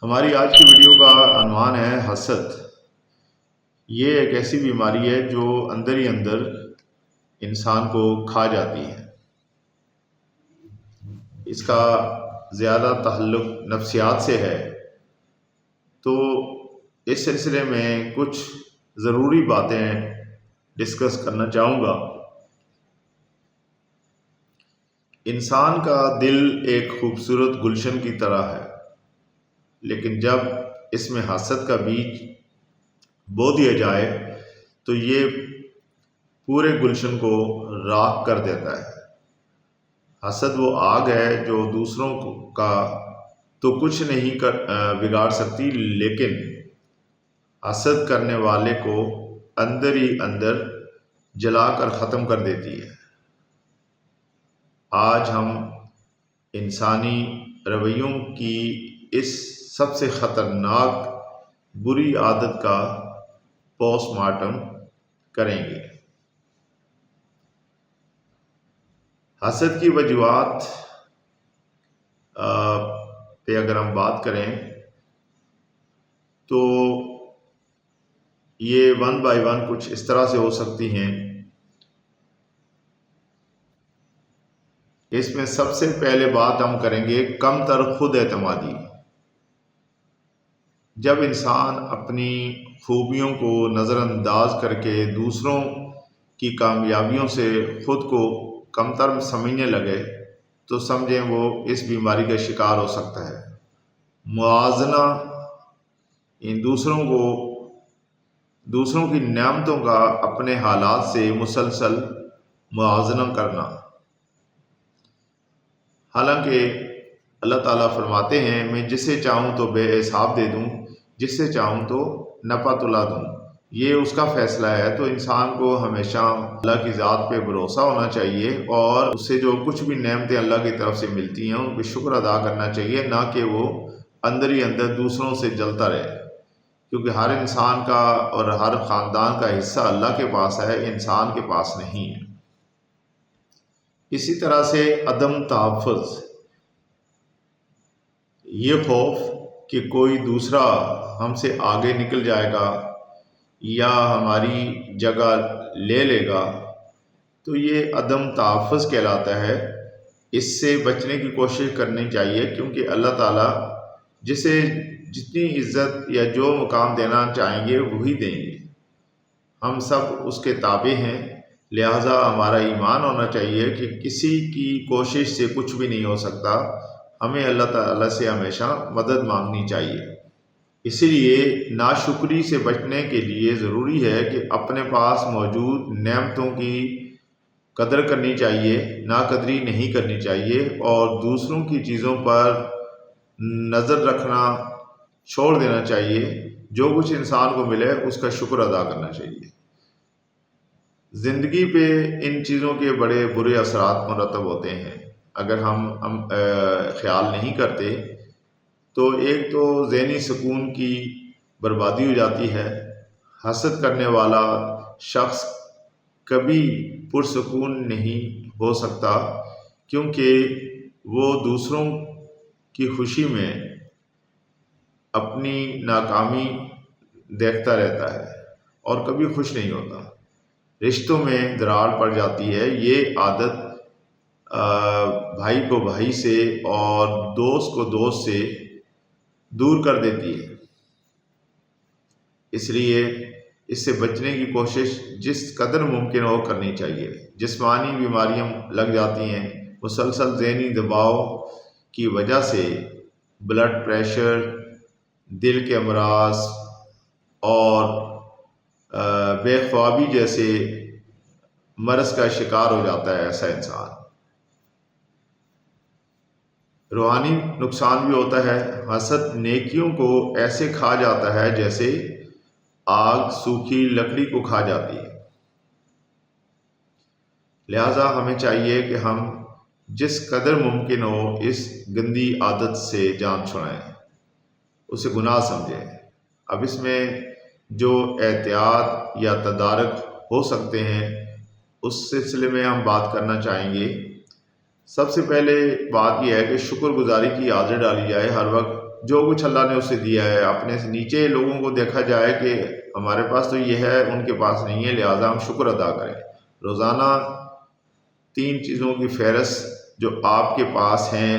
ہماری آج کی ویڈیو کا عنوان ہے حسد۔ یہ ایک ایسی بیماری ہے جو اندر ہی اندر انسان کو کھا جاتی ہے۔ اس کا زیادہ تعلق نفسیات سے ہے، تو اس سلسلے میں کچھ ضروری باتیں ڈسکس کرنا چاہوں گا۔ انسان کا دل ایک خوبصورت گلشن کی طرح ہے، لیکن جب اس میں حسد کا بیج بو دیا جائے تو یہ پورے گلشن کو راکھ کر دیتا ہے۔ حسد وہ آگ ہے جو دوسروں کا تو کچھ نہیں بگاڑ سکتی، لیکن حسد کرنے والے کو اندر ہی اندر جلا کر ختم کر دیتی ہے۔ آج ہم انسانی رویوں کی اس سب سے خطرناک بری عادت کا پوسٹ مارٹم کریں گے۔ حسد کی وجوہات پہ اگر ہم بات کریں تو یہ ون بائی ون کچھ اس طرح سے ہو سکتی ہیں۔ اس میں سب سے پہلے بات ہم کریں گے کم تر خود اعتمادی۔ جب انسان اپنی خوبیوں کو نظر انداز کر کے دوسروں کی کامیابیوں سے خود کو کمتر سمجھنے لگے تو سمجھیں وہ اس بیماری کا شکار ہو سکتا ہے۔ موازنہ، ان دوسروں کی نعمتوں کا اپنے حالات سے مسلسل موازنہ کرنا۔ حالانکہ اللہ تعالیٰ فرماتے ہیں میں جسے چاہوں تو بے حساب دے دوں، جسے چاہوں تو نپا تلا دوں۔ یہ اس کا فیصلہ ہے، تو انسان کو ہمیشہ اللہ کی ذات پہ بھروسہ ہونا چاہیے اور اس سے جو کچھ بھی نعمتیں اللہ کی طرف سے ملتی ہیں ان پہ شکر ادا کرنا چاہیے، نہ کہ وہ اندر ہی اندر دوسروں سے جلتا رہے، کیونکہ ہر انسان کا اور ہر خاندان کا حصہ اللہ کے پاس ہے، انسان کے پاس نہیں ہے۔ اسی طرح سے عدم تحفظ، یہ خوف کہ کوئی دوسرا ہم سے آگے نکل جائے گا یا ہماری جگہ لے لے گا، تو یہ عدم تحفظ کہلاتا ہے۔ اس سے بچنے کی کوشش کرنی چاہیے، کیونکہ اللہ تعالیٰ جسے جتنی عزت یا جو مقام دینا چاہیں گے وہی دیں گے۔ ہم سب اس کے تابع ہیں، لہٰذا ہمارا ایمان ہونا چاہیے کہ کسی کی کوشش سے کچھ بھی نہیں ہو سکتا، ہمیں اللہ تعالیٰ سے ہمیشہ مدد مانگنی چاہیے۔ اسی لیے ناشکری سے بچنے کے لیے ضروری ہے کہ اپنے پاس موجود نعمتوں کی قدر کرنی چاہیے، ناقدری نہیں کرنی چاہیے، اور دوسروں کی چیزوں پر نظر رکھنا چھوڑ دینا چاہیے۔ جو کچھ انسان کو ملے اس کا شکر ادا کرنا چاہیے۔ زندگی پہ ان چیزوں کے بڑے برے اثرات مرتب ہوتے ہیں اگر ہم خیال نہیں کرتے، تو ایک تو ذہنی سکون کی بربادی ہو جاتی ہے۔ حسد کرنے والا شخص کبھی پرسکون نہیں ہو سکتا، کیونکہ وہ دوسروں کی خوشی میں اپنی ناکامی دیکھتا رہتا ہے اور کبھی خوش نہیں ہوتا۔ رشتوں میں دراڑ پڑ جاتی ہے۔ یہ عادت بھائی کو بھائی سے اور دوست کو دوست سے دور کر دیتی ہے۔ اس لیے اس سے بچنے کی کوشش جس قدر ممکن ہو کرنی چاہیے۔ جسمانی بیماریاں لگ جاتی ہیں، مسلسل ذہنی دباؤ کی وجہ سے بلڈ پریشر، دل کے امراض اور بے خوابی جیسے مرض کا شکار ہو جاتا ہے ایسا انسان۔ روحانی نقصان بھی ہوتا ہے۔ حسد نیکیوں کو ایسے کھا جاتا ہے جیسے آگ سوکھی لکڑی کو کھا جاتی ہے۔ لہٰذا ہمیں چاہیے کہ ہم جس قدر ممکن ہو اس گندی عادت سے جان چھڑائیں، اسے گناہ سمجھیں۔ اب اس میں جو احتیاط یا تدارک ہو سکتے ہیں اس سلسلے میں ہم بات کرنا چاہیں گے۔ سب سے پہلے بات یہ ہے کہ شکر گزاری کی عادت ڈالی جائے۔ ہر وقت جو کچھ اللہ نے اسے دیا ہے، اپنے سے نیچے لوگوں کو دیکھا جائے کہ ہمارے پاس تو یہ ہے، ان کے پاس نہیں ہے، لہٰذا ہم شکر ادا کریں۔ روزانہ 3 چیزوں کی فہرست جو آپ کے پاس ہیں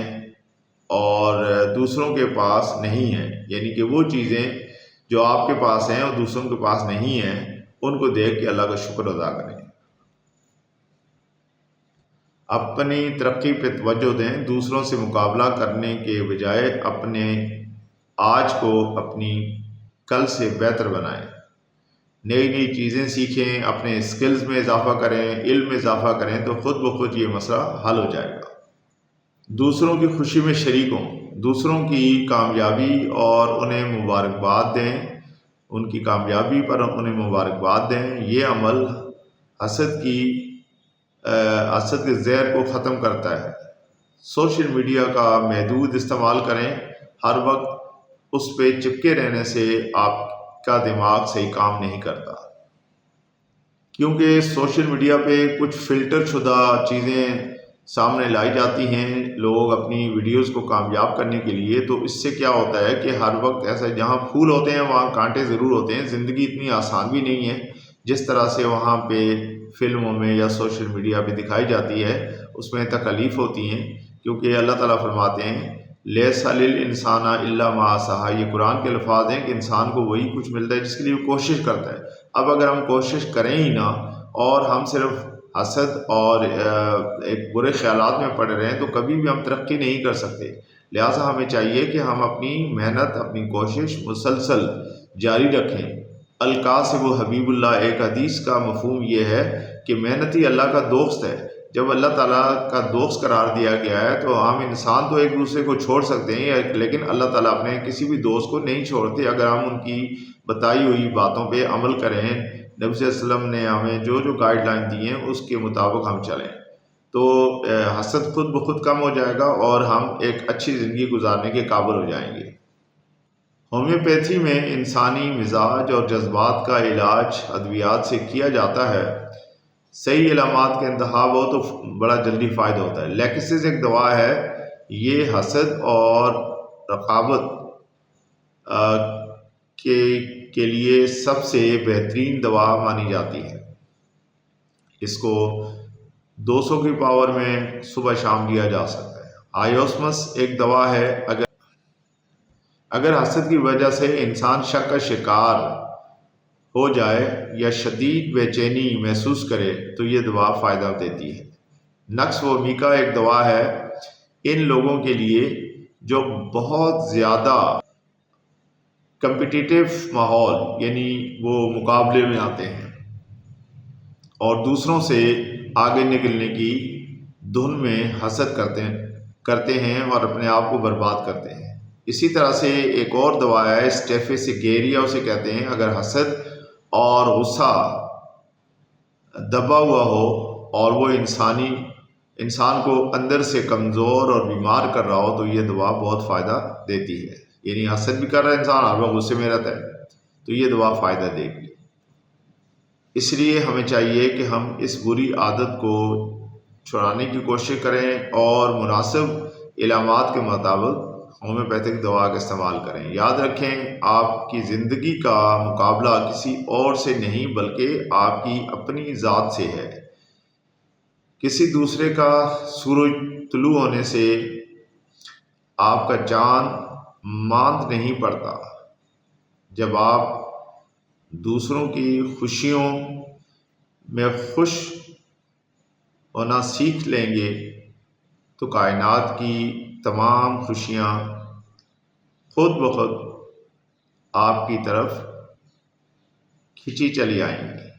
اور دوسروں کے پاس نہیں ہیں، یعنی کہ وہ چیزیں جو آپ کے پاس ہیں اور دوسروں کے پاس نہیں ہیں، ان کو دیکھ کے اللہ کا شکر ادا کریں۔ اپنی ترقی پہ توجہ دیں، دوسروں سے مقابلہ کرنے کے بجائے اپنے آج کو اپنی کل سے بہتر بنائیں۔ نئی نئی چیزیں سیکھیں، اپنے اسکلز میں اضافہ کریں، علم میں اضافہ کریں تو خود بخود یہ مسئلہ حل ہو جائے گا۔ دوسروں کی خوشی میں شریک ہوں، دوسروں کی کامیابی اور انہیں مبارکباد دیں، ان کی کامیابی پر انہیں مبارکباد دیں۔ یہ عمل حسد کے زہر کو ختم کرتا ہے۔ سوشل میڈیا کا محدود استعمال کریں، ہر وقت اس پہ چپکے رہنے سے آپ کا دماغ صحیح کام نہیں کرتا، کیونکہ سوشل میڈیا پہ کچھ فلٹر شدہ چیزیں سامنے لائی جاتی ہیں لوگ اپنی ویڈیوز کو کامیاب کرنے کے لیے۔ تو اس سے کیا ہوتا ہے کہ ہر وقت ایسا جہاں پھول ہوتے ہیں وہاں کانٹے ضرور ہوتے ہیں۔ زندگی اتنی آسان بھی نہیں ہے جس طرح سے وہاں پہ فلموں میں یا سوشل میڈیا پہ دکھائی جاتی ہے، اس میں تکالیف ہوتی ہیں، کیونکہ اللہ تعالیٰ فرماتے ہیں لیس للانسان الا ما سعی۔ یہ قرآن کے الفاظ ہیں کہ انسان کو وہی کچھ ملتا ہے جس کے لیے وہ کوشش کرتا ہے۔ اب اگر ہم کوشش کریں ہی نہ اور ہم صرف حسد اور ایک برے خیالات میں پڑے رہیں تو کبھی بھی ہم ترقی نہیں کر سکتے۔ لہٰذا ہمیں چاہیے کہ ہم اپنی محنت، اپنی کوشش مسلسل جاری رکھیں۔ القاسب حبیب اللہ، ایک حدیث کا مفہوم یہ ہے کہ محنتی اللہ کا دوست ہے۔ جب اللہ تعالیٰ کا دوست قرار دیا گیا ہے تو عام انسان تو ایک دوسرے کو چھوڑ سکتے ہیں، لیکن اللہ تعالیٰ اپنے کسی بھی دوست کو نہیں چھوڑتے اگر ہم ان کی بتائی ہوئی باتوں پہ عمل کریں۔ نبی صلی اللہ علیہ وسلم نے ہمیں جو گائیڈ لائن دی ہیں اس کے مطابق ہم چلیں تو حسد خود بخود کم ہو جائے گا اور ہم ایک اچھی زندگی گزارنے کے قابل ہو جائیں گے۔ ہومیوپیتھی میں انسانی مزاج اور جذبات کا علاج ادویات سے کیا جاتا ہے۔ صحیح علامات کا انتخاب ہو تو بڑا جلدی فائدہ ہوتا ہے۔ لیکسس ایک دوا ہے، یہ حسد اور رقابت کے لیے سب سے بہترین دوا مانی جاتی ہے۔ اس کو 200 کی پاور میں صبح شام لیا جا سکتا ہے۔ آیوسمس ایک دوا ہے، اگر حسد کی وجہ سے انسان شک کا شکار ہو جائے یا شدید بے چینی محسوس کرے تو یہ دوا فائدہ دیتی ہے۔ نقص و میکا ایک دوا ہے ان لوگوں کے لیے جو بہت زیادہ کمپٹیٹیو ماحول، یعنی وہ مقابلے میں آتے ہیں اور دوسروں سے آگے نکلنے کی دھن میں حسد کرتے ہیں اور اپنے آپ کو برباد کرتے ہیں۔ اسی طرح سے ایک اور دوا ہے اسٹیفیسیگیریا اسے کہتے ہیں۔ اگر حسد اور غصہ دبا ہوا ہو اور وہ انسان کو اندر سے کمزور اور بیمار کر رہا ہو تو یہ دوا بہت فائدہ دیتی ہے۔ یعنی حسد بھی کر رہا ہے انسان، ہر وقت غصے میں رہتا ہے تو یہ دوا فائدہ دے گی۔ اس لیے ہمیں چاہیے کہ ہم اس بری عادت کو چھڑانے کی کوشش کریں اور مناسب علامات کے مطابق ہومیوپیتھک دوا کا استعمال کریں۔ یاد رکھیں، آپ کی زندگی کا مقابلہ کسی اور سے نہیں بلکہ آپ کی اپنی ذات سے ہے۔ کسی دوسرے کا سورج طلوع ہونے سے آپ کا چاند ماند نہیں پڑتا۔ جب آپ دوسروں کی خوشیوں میں خوش ہونا سیکھ لیں گے تو کائنات کی تمام خوشیاں خود بخود آپ کی طرف کھینچی چلی آئیں گی۔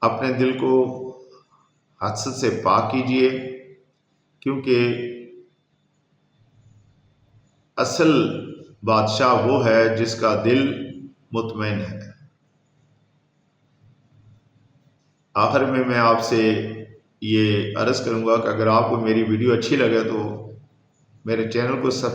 اپنے دل کو حسد سے پاک کیجیے، کیونکہ اصل بادشاہ وہ ہے جس کا دل مطمئن ہے۔ آخر میں آپ سے یہ عرض کروں گا کہ اگر آپ کو میری ویڈیو اچھی لگے تو میرے چینل کو